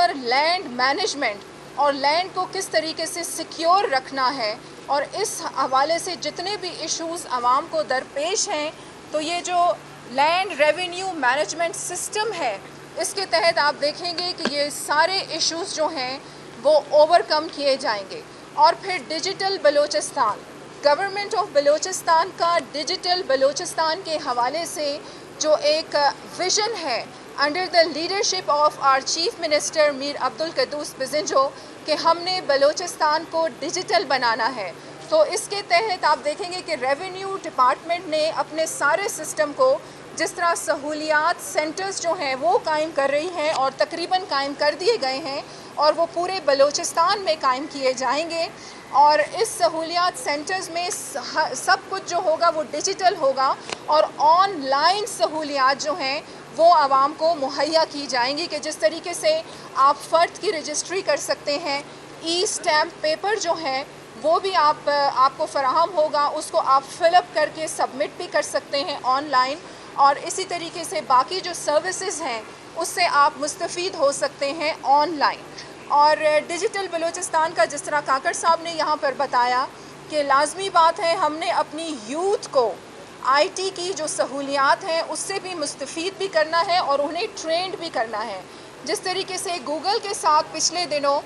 Proper land management اور land کو کس طریقے سے سیکیور رکھنا ہے، اور اس حوالے سے جتنے بھی ایشوز عوام کو درپیش ہیں، تو یہ جو لینڈ ریونیو مینجمنٹ سسٹم ہے، اس کے تحت آپ دیکھیں گے کہ یہ سارے ایشوز جو ہیں وہ اوور کم کیے جائیں گے۔ اور پھر digital Balochistan, government of Balochistan کا ڈیجیٹل بلوچستان کے حوالے سے جو ایک ویژن ہے under the leadership of our chief minister Mir Abdul Quddus Bizenjo کہ ہم نے بلوچستان کو ڈیجیٹل بنانا ہے، تو اس کے تحت آپ دیکھیں گے کہ ریونیو ڈپارٹمنٹ نے اپنے سارے سسٹم کو، جس طرح سہولیات سینٹرز جو ہیں وہ قائم کر رہی ہیں اور تقریباً قائم کر دیے گئے ہیں، اور وہ پورے بلوچستان میں قائم کیے جائیں گے، اور اس سہولیات سینٹرز میں سب کچھ جو ہوگا وہ ڈیجیٹل ہوگا، اور آن لائن سہولیات جو ہیں وہ عوام کو مہیا کی جائیں گی، کہ جس طریقے سے آپ فرد کی رجسٹری کر سکتے ہیں، ای اسٹیمپ پیپر جو ہے وہ بھی آپ کو فراہم ہوگا، اس کو آپ فل اپ کر کے سبمٹ بھی کر سکتے ہیں آن لائن، اور اسی طریقے سے باقی جو سروسز ہیں اس سے آپ مستفید ہو سکتے ہیں آن لائن۔ اور ڈیجیٹل بلوچستان کا جس طرح کاکڑ صاحب نے یہاں پر بتایا کہ لازمی بات ہے ہم نے اپنی یوتھ کو آئی ٹی کی جو سہولیات ہیں اس سے بھی مستفید بھی کرنا ہے اور انہیں ٹرینڈ بھی کرنا ہے۔ جس طریقے سے گوگل کے ساتھ پچھلے دنوں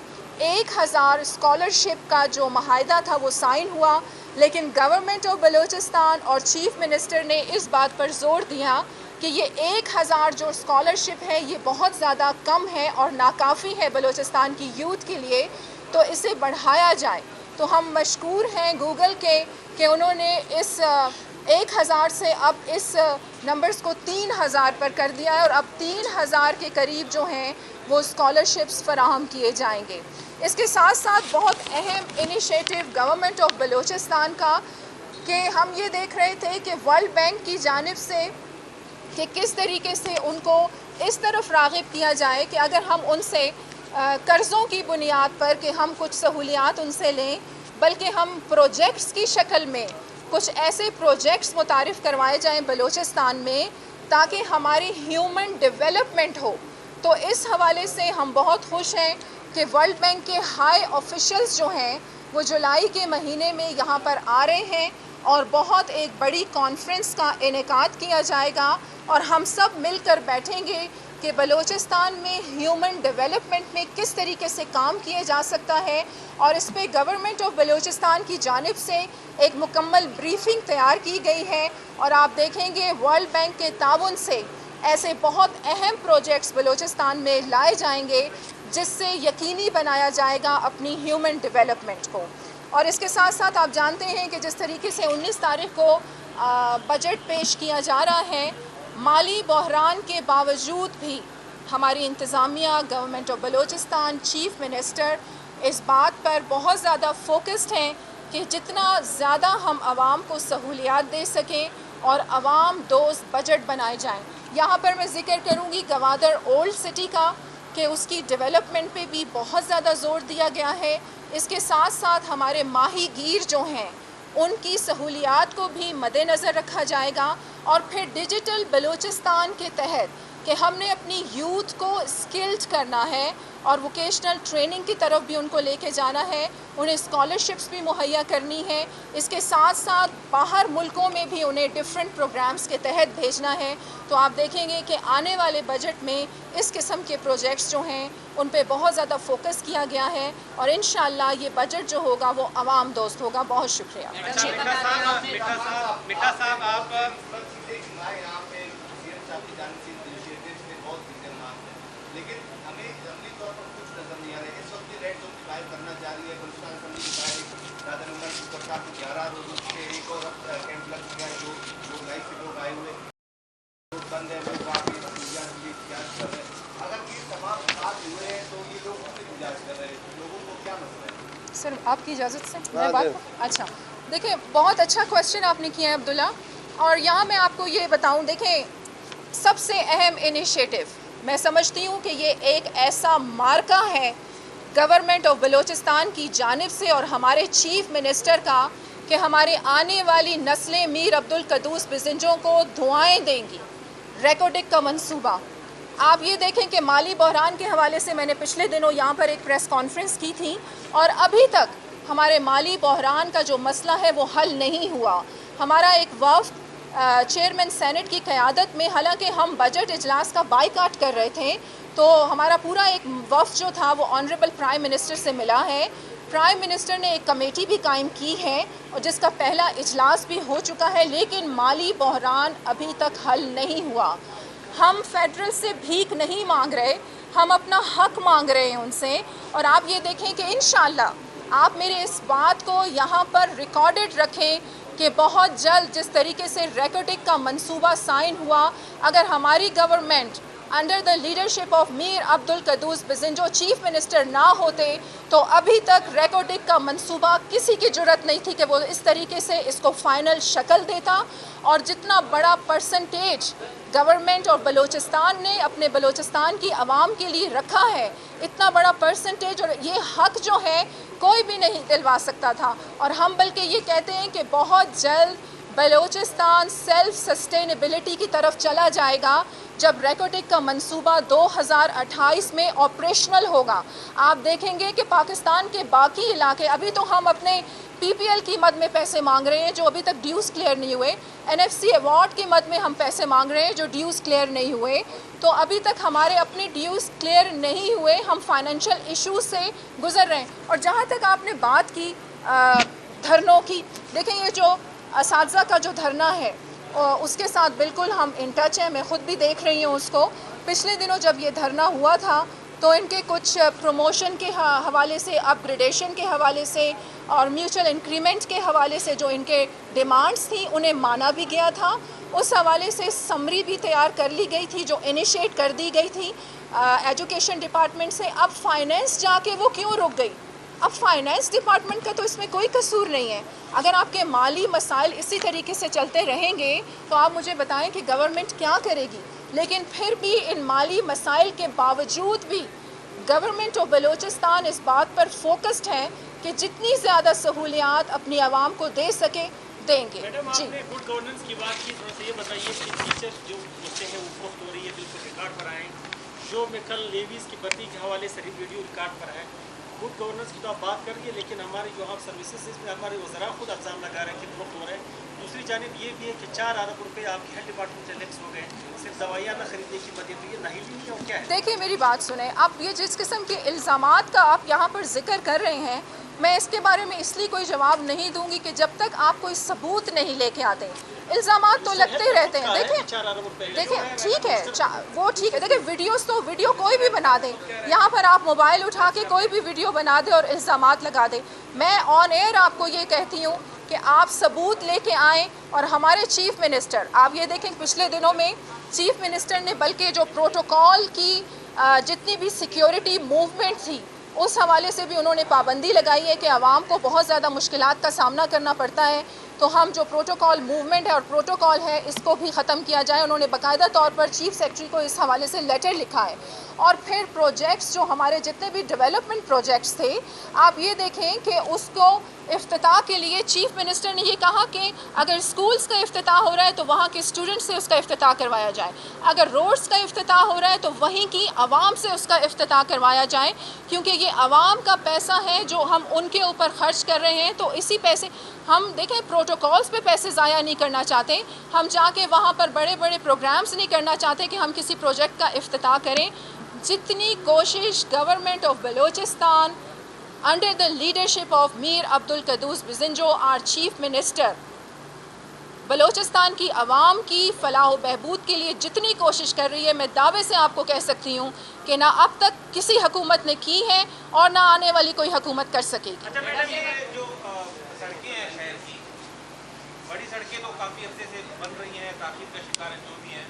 1000 اسکالرشپ کا جو معاہدہ تھا وہ سائن ہوا، لیکن گورنمنٹ آف بلوچستان اور چیف منسٹر نے اس بات پر زور دیا کہ یہ 1000 جو اسکالرشپ ہے یہ بہت زیادہ کم ہے اور ناکافی ہے بلوچستان کی یوتھ کے لیے، تو اسے بڑھایا جائے۔ تو ہم مشکور ہیں گوگل کے کہ انہوں نے اس 1000 سے اب اس نمبرز کو 3000 پر کر دیا ہے، اور اب 3000 کے قریب جو ہیں وہ اسکالرشپس فراہم کیے جائیں گے۔ اس کے ساتھ ساتھ بہت اہم انیشیٹو گورنمنٹ آف بلوچستان کا کہ ہم یہ دیکھ رہے تھے کہ ورلڈ بینک کی جانب سے کہ کس طریقے سے ان کو اس طرف راغب کیا جائے کہ اگر ہم ان سے قرضوں کی بنیاد پر کہ ہم کچھ سہولیات ان سے لیں، بلکہ ہم پروجیکٹس کی شکل میں کچھ ایسے پروجیکٹس متعارف کروائے جائیں بلوچستان میں تاکہ ہماری ہیومن ڈیولپمنٹ ہو۔ تو اس حوالے سے ہم بہت خوش ہیں کہ ورلڈ بینک کے ہائی آفیشلز جو ہیں وہ جولائی کے مہینے میں یہاں پر آ رہے ہیں، اور بہت ایک بڑی کانفرنس کا انعقاد کیا جائے گا، اور ہم سب مل کر بیٹھیں گے کہ بلوچستان میں ہیومن ڈیولپمنٹ میں کس طریقے سے کام کیے جا سکتا ہے، اور اس پہ گورنمنٹ آف بلوچستان کی جانب سے ایک مکمل بریفنگ تیار کی گئی ہے، اور آپ دیکھیں گے ورلڈ بینک کے تعاون سے ایسے بہت اہم پروجیکٹس بلوچستان میں لائے جائیں گے جس سے یقینی بنایا جائے گا اپنی ہیومن ڈیولپمنٹ کو۔ اور اس کے ساتھ ساتھ آپ جانتے ہیں کہ جس طریقے سے 19 تاریخ کو بجٹ پیش کیا جا رہا ہے، مالی بحران کے باوجود بھی ہماری انتظامیہ، government of Balochistan, chief minister اس بات پر بہت زیادہ فوکسڈ ہیں کہ جتنا زیادہ ہم عوام کو سہولیات دے سکیں اور عوام دوست بجٹ بنائے جائیں۔ یہاں پر میں ذکر کروں گی گوادر اولڈ سٹی کا کہ اس کی ڈیولپمنٹ پہ بھی بہت زیادہ زور دیا گیا ہے۔ اس کے ساتھ ساتھ ہمارے ماہی گیر جو ہیں ان کی سہولیات کو بھی مد نظر رکھا جائے گا، اور پھر ڈیجیٹل بلوچستان کے تحت کہ ہم نے اپنی یوتھ کو اسکلڈ کرنا ہے اور ووکیشنل ٹریننگ کی طرف بھی ان کو لے کے جانا ہے، انہیں اسکالرشپس بھی مہیا کرنی ہے، اس کے ساتھ ساتھ باہر ملکوں میں بھی انہیں ڈفرینٹ پروگرامز کے تحت بھیجنا ہے۔ تو آپ دیکھیں گے کہ آنے والے بجٹ میں اس قسم کے پروجیکٹس جو ہیں ان پہ بہت زیادہ فوکس کیا گیا ہے، اور انشاءاللہ یہ بجٹ جو ہوگا وہ عوام دوست ہوگا۔ بہت شکریہ۔ لیکن ہمیں عملی طور پر کچھ نظر نہیں آ رہا ہے۔ اس وقت بھی ریڈ زون کی فائل کرنا جاری ہے۔ بلوچستان اسمبلی کی فائل دادا نمبر سپر کا 11 روزوں سے ایک اور کیمپ لگ چکا ہے، جو لوگ لائف سے لوگ آئے ہوئے روڈ بند ہے، وہ کافی میڈیا کے لیے احتجاج کر رہے ہیں۔ اگر یہ تمام بات ہوئے ہیں تو یہ لوگ کس سے احتجاج کر رہے ہیں؟ لوگوں کو کیا مسئلہ ہے؟ سر آپ کی اجازت سے میں بات اچھا دیکھیں، بہت اچھا کویشچن آپ نے کیا ہے عبداللہ، اور یہاں میں آپ کو یہ بتاؤں، دیکھیں سب سے اہم انیشیٹو میں سمجھتی ہوں کہ یہ ایک ایسا مارکہ ہے گورنمنٹ آف بلوچستان کی جانب سے اور ہمارے چیف منسٹر کا کہ ہمارے آنے والی نسلیں میر عبدالقدوس بزنجوں کو دعائیں دیں گی۔ ریکوڈک کا منصوبہ آپ یہ دیکھیں کہ مالی بحران کے حوالے سے میں نے پچھلے دنوں یہاں پر ایک پریس کانفرنس کی تھی اور ابھی تک ہمارے مالی بحران کا جو مسئلہ ہے وہ حل نہیں ہوا. ہمارا ایک وفد چیئرمین سینٹ کی قیادت میں، حالانکہ ہم بجٹ اجلاس کا بائیکاٹ کر رہے تھے، تو ہمارا پورا ایک وفد جو تھا وہ آنریبل پرائم منسٹر سے ملا ہے. پرائم منسٹر نے ایک کمیٹی بھی قائم کی ہے اور جس کا پہلا اجلاس بھی ہو چکا ہے، لیکن مالی بحران ابھی تک حل نہیں ہوا. ہم فیڈرل سے بھیک نہیں مانگ رہے، ہم اپنا حق مانگ رہے ہیں ان سے. اور آپ یہ دیکھیں کہ انشاءاللہ آپ میرے اس بات کو یہاں پر ریکارڈڈ رکھیں کہ بہت جلد جس طریقے سے ریکوٹک کا منصوبہ سائن ہوا، اگر ہماری government under the leadership of Mir Abdul Quddus Bizenjo chief minister نہ ہوتے تو ابھی تک ریکوٹک کا منصوبہ کسی کی جرت نہیں تھی کہ وہ اس طریقے سے اس کو فائنل شکل دیتا. اور جتنا بڑا پرسنٹیج گورنمنٹ اور بلوچستان نے اپنے بلوچستان کی عوام کے لیے رکھا ہے، اتنا بڑا پرسنٹیج، اور یہ حق جو ہے کوئی بھی نہیں دلوا سکتا تھا. اور ہم بلکہ یہ کہتے ہیں کہ بہت جلد بلوچستان سیلف سسٹینیبلٹی کی طرف چلا جائے گا جب ریکوٹک کا منصوبہ 2028 میں آپریشنل ہوگا. آپ دیکھیں گے کہ پاکستان کے باقی علاقے، ابھی تو ہم اپنے پی پی ایل کی مد میں پیسے مانگ رہے ہیں جو ابھی تک ڈیوز کلیئر نہیں ہوئے، این ایف سی ایوارڈ کی مد میں ہم پیسے مانگ رہے ہیں جو ڈیوز کلیئر نہیں ہوئے. تو ابھی تک ہمارے اپنے ڈیوز کلیئر نہیں ہوئے، ہم فائنینشیل ایشوز سے گزر رہے ہیں. اور جہاں تک آپ نے بات کی دھرنوں کی، دیکھیں یہ جو اساتذہ کا جو دھرنا ہے اس کے ساتھ بالکل ہم ان ٹچ ہیں. میں خود بھی دیکھ رہی ہوں اس کو. پچھلے دنوں جب یہ دھرنا ہوا تھا تو ان کے کچھ پروموشن کے حوالے سے، اپ گریڈیشن کے حوالے سے اور میوچل انکریمنٹ کے حوالے سے جو ان کے ڈیمانڈز تھیں انہیں مانا بھی گیا تھا. اس حوالے سے سمری بھی تیار کر لی گئی تھی جو انیشیٹ کر دی گئی تھی ایجوکیشن ڈپارٹمنٹ سے. اب فائنینس جا کے وہ کیوں رک گئی؟ اب فائنینس ڈپارٹمنٹ کا تو اس میں کوئی قصور نہیں ہے. اگر آپ کے مالی مسائل اسی طریقے سے چلتے رہیں گے تو آپ مجھے بتائیں کہ گورنمنٹ کیا کرے گی. لیکن پھر بھی ان مالی مسائل کے باوجود بھی گورنمنٹ آف بلوچستان اس بات پر فوکسڈ ہے کہ جتنی زیادہ سہولیات اپنی عوام کو دے سکے دیں گے. جی، آپ نے گڈ گورننس کی بات کی، تھوڑا سا یہ بتائیے کہ ٹیچر جو بچے ہیں وہ فوت ہو رہی ہے، بالکل ریکارڈ پر آئیں. جو میں کل لیویز کی بھرتی کے حوالے سے ویڈیو ریکارڈ پر ہے. گڈ گورننس کی تو آپ بات کر رہی ہے، لیکن ہماری جو آپ سروسز اس میں ہمارے وزراء خود الزام لگا رہے ہیں کہ فوت ہو رہے ہیں. دوسری جانب یہ بھی ہے کہ 4 ارب روپے آپ کے ہیلتھ ڈپارٹمنٹ سے لیکس ہو گئے، صرف دوائیاں نہ خریدنے کی وجہ. تو یہ ناہلی نہیں ہے اور کیا ہے؟ دیکھیں میری بات سنیں، آپ یہ جس قسم کے الزامات کا آپ یہاں پر ذکر کر رہے ہیں، میں اس کے بارے میں اس لیے کوئی جواب نہیں دوں گی کہ جب تک آپ کوئی ثبوت نہیں لے کے آتے. الزامات تو لگتے رہتے ہیں. دیکھیں ٹھیک ہے، وہ ٹھیک ہے. دیکھیں ویڈیوز تو ویڈیو کوئی بھی بنا دے، یہاں پر آپ موبائل اٹھا کے کوئی بھی ویڈیو بنا دے اور الزامات لگا دے. میں آن ایئر آپ کو یہ کہتی ہوں کہ آپ ثبوت لے کے آئیں. اور ہمارے چیف منسٹر، آپ یہ دیکھیں پچھلے دنوں میں چیف منسٹر نے بلکہ جو پروٹوکول کی جتنی بھی سیکیورٹی موومنٹ تھی اس حوالے سے بھی انہوں نے پابندی لگائی ہے کہ عوام کو بہت زیادہ مشکلات کا سامنا کرنا پڑتا ہے، تو ہم جو پروٹوکول موومنٹ ہے اور پروٹوکول ہے اس کو بھی ختم کیا جائے. انہوں نے باقاعدہ طور پر چیف سیکرٹری کو اس حوالے سے لیٹر لکھا ہے. اور پھر پروجیکٹس جو ہمارے جتنے بھی ڈیولپمنٹ پروجیکٹس تھے، آپ یہ دیکھیں کہ اس کو افتتاح کے لیے چیف منسٹر نے یہ کہا کہ اگر اسکولز کا افتتاح ہو رہا ہے تو وہاں کے اسٹوڈنٹ سے اس کا افتتاح کروایا جائے، اگر روڈز کا افتتاح ہو رہا ہے تو وہیں کی عوام سے اس کا افتتاح کروایا جائے، کیونکہ یہ عوام کا پیسہ ہے جو ہم ان کے اوپر خرچ کر رہے ہیں. تو اسی پیسے ہم دیکھیں پروٹوکولز پہ پیسے ضائع نہیں کرنا چاہتے، ہم جا کے وہاں پر بڑے بڑے پروگرامز نہیں کرنا چاہتے کہ ہم کسی پروجیکٹ کا افتتاح کریں. جتنی کوشش government of Balochistan under the leadership of Mir Abdul Quddus Bizenjo our chief minister, Balochistan کی عوام کی فلاح و بہبود کے لیے جتنی کوشش کر رہی ہے، میں دعوے سے آپ کو کہہ سکتی ہوں کہ نہ اب تک کسی حکومت نے کی ہے اور نہ آنے والی کوئی حکومت کر سکے گی. اچھا میڈم، یہ جو سڑکیں ہیں شہر کی، بڑی سڑکیں تو کافی عرصے سے بن رہی ہیں، تاخیر کا شکار جو بھی ہیں،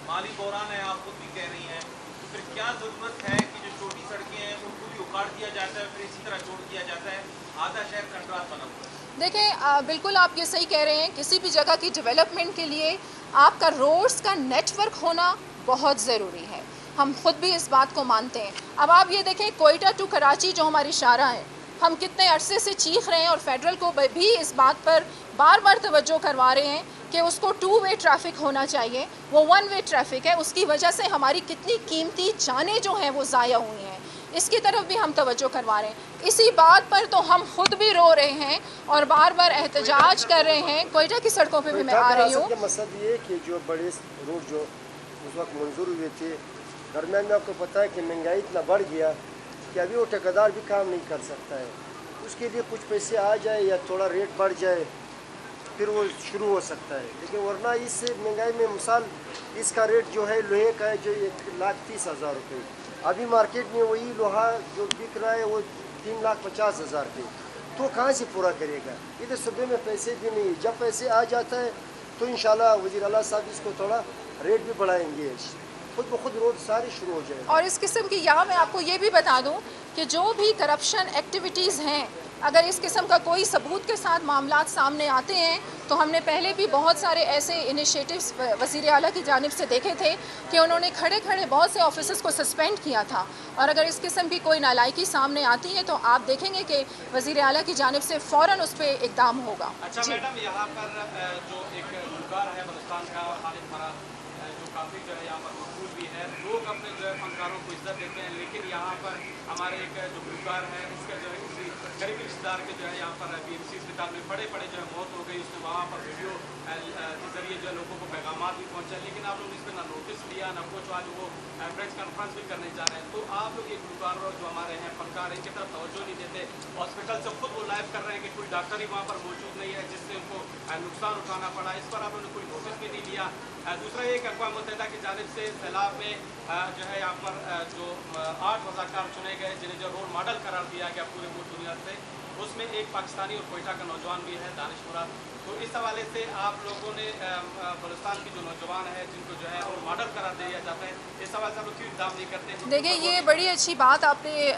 مالی بحران ہے آپ خود بھی کہہ رہی ہیں، تو پھر کیا ضرورت ہے کہ جو چھوٹی سڑکیں ہیں ان کو بھی اکاڑ دیا جاتا ہے پھر اسی طرح چھوڑ دیا جاتا ہے؟ آدھا شہر کنٹراس بنا ہوا ہے. دیکھیں بالکل آپ یہ صحیح کہہ رہے ہیں، کسی بھی جگہ کی ڈیولپمنٹ کے لیے آپ کا روڈز کا نیٹ ورک ہونا بہت ضروری ہے. ہم خود بھی اس بات کو مانتے ہیں. اب آپ یہ دیکھیں کوئٹہ ٹو کراچی جو ہماری شاہراہ ہے، ہم کتنے عرصے سے چیخ رہے ہیں اور فیڈرل کو بھی اس بات پر بار بار توجہ کروا رہے ہیں کہ اس کو 2 وے ٹریفک ہونا چاہیے، وہ 1 وے ٹریفک ہے. اس کی وجہ سے ہماری کتنی قیمتی جانیں جو ہیں وہ ضائع ہوئی ہیں، اس کی طرف بھی ہم توجہ کروا رہے ہیں. اسی بات پر تو ہم خود بھی رو رہے ہیں اور بار بار احتجاج کر رہے ہیں. کوئٹہ کی سڑکوں پہ بھی میں آ رہی ہوں. مقصد یہ کہ جو بڑے روڈ جو اس وقت منظور ہوئے تھے، درمیان میں آپ کو پتہ ہے کہ مہنگائی اتنا بڑھ گیا کہ ابھی وہ ٹھیکیدار بھی کام نہیں کر سکتا ہے. اس کے لیے کچھ پیسے آ جائے یا تھوڑا ریٹ بڑھ جائے پھر وہ شروع ہو سکتا ہے. لیکن ورنہ اس مہنگائی میں مثال اس کا ریٹ جو ہے لوہے کا ہے جو 1,30,000 روپے، ابھی مارکیٹ میں وہی لوہا جو بک رہا ہے وہ 3,50,000 پہ. تو کہاں سے پورا کرے گا؟ ادھر صوبے میں پیسے بھی نہیں. جب پیسے آ جاتا ہے تو انشاءاللہ وزیر اعلیٰ صاحب اس کو تھوڑا ریٹ بھی بڑھائیں گے، خود بخود روڈ سارے شروع ہو جائے. اور اس قسم کی یہاں میں آپ کو یہ بھی بتا دوں کہ جو بھی کرپشن ایکٹیویٹیز ہیں، اگر اس قسم کا کوئی ثبوت کے ساتھ معاملات سامنے آتے ہیں تو ہم نے پہلے بھی بہت سارے ایسے انیشیٹوز وزیر اعلیٰ کی جانب سے دیکھے تھے کہ انہوں نے کھڑے کھڑے بہت سے آفیسرز کو سسپینڈ کیا تھا. اور اگر اس قسم کی کوئی نالائکی سامنے آتی ہے تو آپ دیکھیں گے کہ وزیر اعلیٰ کی جانب سے فوراً اس پہ اقدام ہوگا. اچھا میڈم، یہاں پر جو ایک گلوکار ہے بلوچستان کا خالد مراد، جو کافی جو ہے یہاں پر مقبول بھی ہے، لوگ اپنے جو ہے فنکاروں کو عزت دیتے ہیں، لیکن یہاں پر ہمارے ایک جو گلوکار ہے اس کا جو ہے کسی قریبی رشتے دار کے جو ہے یہاں پر BMC اسپتال میں پڑے جو ہے موت ہو گئی. اس نے وہاں پر ویڈیو کے ذریعے جو ہے لوگوں کو پیغامات بھی پہنچائے، لیکن آپ لوگوں نے اس پہ نہ نوٹس لیا نہ کچھ. آج وہ پریس کانفرنس بھی کرنے جا رہے ہیں، تو آپ لوگ یہ گلوکار جو ہمارے ہیں فنکار ان کی طرف توجہ نہیں دیتے. ہاسپٹل سے خود وہ لائیو کر رہے ہیں کہ کوئی ڈاکٹر ہی وہاں پر موجود نہیں ہے جس سے ان کو نقصان اٹھانا پڑا. اس پر آپ لوگوں نے کوئی نوٹس بھی نہیں لیا. دوسرا یہ کہ اقوام متحدہ کی جانب سے سیلاب میں جو ہے یہاں پر جو 8 رضاکار چنے گئے جنہیں جو رول ماڈل قرار دیا گیا پورے ملک دنیا سے، اس میں ایک پاکستانی اور کوئٹہ کا نوجوان بھی ہے، دانش مراد. تو اس حوالے سے آپ لوگوں نے بلوچستان کی جو نوجوان ہے جن کو جو ہے رول ماڈل قرار دیا جاتا ہے، اس حوالے سے آپ لوگ کیوں اقدام نہیں کرتے؟ دیکھیں یہ بڑی اچھی بات آپ نے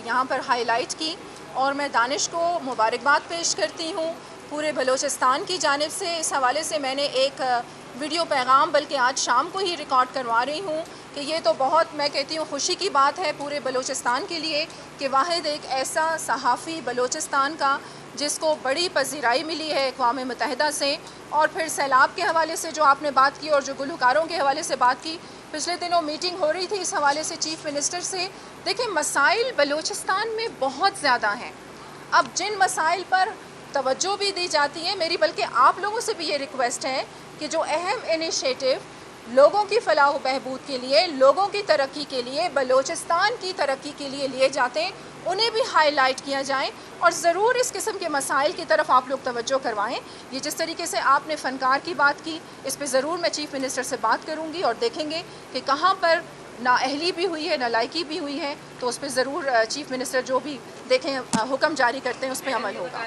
یہاں پر ہائی لائٹ کی اور میں دانش کو مبارکباد پیش کرتی ہوں پورے بلوچستان کی جانب سے. اس حوالے سے میں نے ایک ویڈیو پیغام بلکہ آج شام کو ہی ریکارڈ کروا رہی ہوں کہ یہ تو بہت میں کہتی ہوں خوشی کی بات ہے پورے بلوچستان کے لیے کہ واحد ایک ایسا صحافی بلوچستان کا جس کو بڑی پذیرائی ملی ہے اقوام متحدہ سے. اور پھر سیلاب کے حوالے سے جو آپ نے بات کی اور جو گلوکاروں کے حوالے سے بات کی، پچھلے دنوں میٹنگ ہو رہی تھی اس حوالے سے چیف منسٹر سے. دیکھیں مسائل بلوچستان میں بہت زیادہ ہیں. اب جن مسائل پر توجہ بھی دی جاتی ہے، میری بلکہ آپ لوگوں سے بھی یہ ریکویسٹ ہے کہ جو اہم انیشیٹو لوگوں کی فلاح و بہبود کے لیے، لوگوں کی ترقی کے لیے، بلوچستان کی ترقی کے لیے لیے جاتے ہیں انہیں بھی ہائی لائٹ کیا جائیں اور ضرور اس قسم کے مسائل کی طرف آپ لوگ توجہ کروائیں. یہ جس طریقے سے آپ نے فنکار کی بات کی، اس پہ ضرور میں چیف منسٹر سے بات کروں گی اور دیکھیں گے کہ کہاں پر نااہلی بھی ہوئی ہے، نالائکی بھی ہوئی ہے، تو اس پہ ضرور چیف منسٹر جو بھی دیکھیں حکم جاری کرتے ہیں اس پہ عمل ہوگا.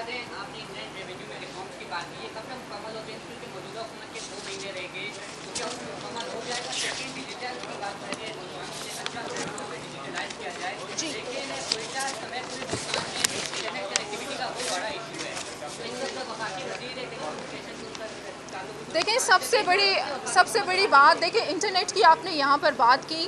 دیکھیں سب سے بڑی بات، دیکھیں انٹرنیٹ کی آپ نے یہاں پر بات کی.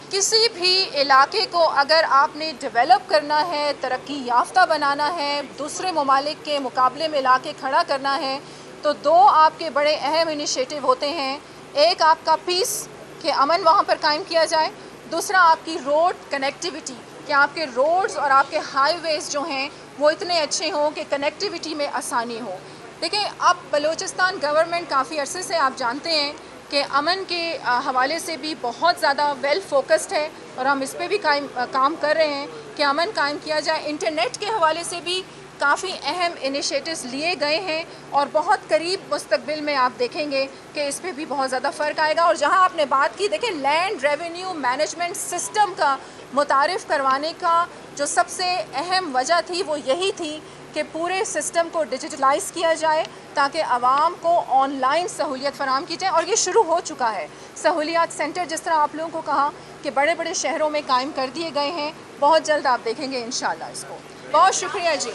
کسی بھی علاقے کو اگر آپ نے ڈیولپ کرنا ہے، ترقی یافتہ بنانا ہے، دوسرے ممالک کے مقابلے میں لا کے کھڑا کرنا ہے، تو 2 آپ کے بڑے اہم انیشیٹو ہوتے ہیں. ایک آپ کا پیس کہ امن وہاں پر قائم کیا جائے، دوسرا آپ کی روڈ کنیکٹیویٹی کہ آپ کے روڈز اور آپ کے ہائی ویز جو ہیں وہ اتنے اچھے ہوں کہ کنیکٹیویٹی میں آسانی ہو. دیکھیں اب بلوچستان گورنمنٹ کافی عرصے سے آپ جانتے ہیں کہ امن کے حوالے سے بھی بہت زیادہ ویل فوکسڈ ہے اور ہم اس پہ بھی کام کر رہے ہیں کہ امن قائم کیا جائے. انٹرنیٹ کے حوالے سے بھی کافی اہم انیشیٹوز لیے گئے ہیں اور بہت قریب مستقبل میں آپ دیکھیں گے کہ اس پہ بھی بہت زیادہ فرق آئے گا. اور جہاں آپ نے بات کی، دیکھیں لینڈ ریونیو مینجمنٹ سسٹم کا متعارف کروانے کا جو سب سے اہم وجہ تھی وہ یہی تھی کہ پورے سسٹم کو ڈیجیٹلائز کیا جائے تاکہ عوام کو آن لائن سہولیت فراہم کی جائے. اور یہ شروع ہو چکا ہے. سہولیات سینٹر جس طرح آپ لوگوں کو کہا کہ بڑے بڑے شہروں میں قائم کر دیے گئے ہیں، بہت جلد آپ دیکھیں گے انشاءاللہ اس کو. بہت شکریہ جی.